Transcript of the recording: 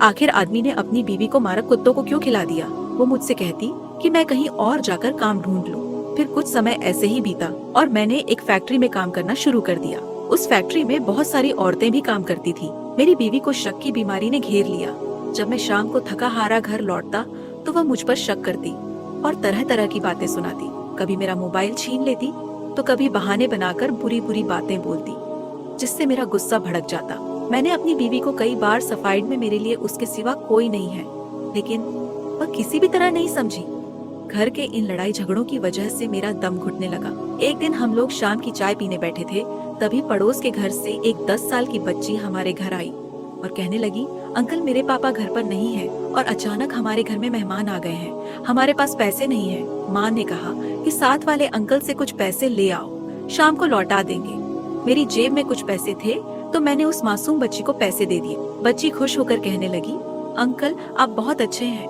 आखिर आदमी ने अपनी बीवी को मारा कुत्तों को क्यों खिला दिया। वो मुझसे कहती कि मैं कहीं और जाकर काम ढूंढ लूं। फिर कुछ समय ऐसे ही बीता और मैंने एक फैक्ट्री में काम करना शुरू कर दिया। उस फैक्ट्री में बहुत सारी औरतें भी काम करती थी। मेरी बीवी को शक की बीमारी ने घेर लिया। जब मैं शाम को थका हारा घर लौटता तो वह मुझ पर शक करती और तरह तरह की बातें सुनाती। कभी मेरा मोबाइल छीन लेती तो कभी बहाने बनाकर बुरी बुरी बातें बोलती, जिससे मेरा गुस्सा भड़क जाता। मैंने अपनी बीवी को कई बार सफाइड में मेरे लिए उसके सिवा कोई नहीं है, लेकिन वह किसी भी तरह नहीं समझी। घर के इन लड़ाई झगड़ों की वजह से मेरा दम घुटने लगा। एक दिन हम लोग शाम की चाय पीने बैठे थे, तभी पड़ोस के घर से एक 10 साल की बच्ची हमारे घर आई और कहने लगी, अंकल मेरे पापा घर पर नहीं है और अचानक हमारे घर में मेहमान आ गए हैं। हमारे पास पैसे नहीं है। माँ ने कहा कि साथ वाले अंकल से कुछ पैसे ले आओ, शाम को लौटा देंगे। मेरी जेब में कुछ पैसे थे तो मैंने उस मासूम बच्ची को पैसे दे दिए। बच्ची खुश होकर कहने लगी, अंकल आप बहुत अच्छे हैं।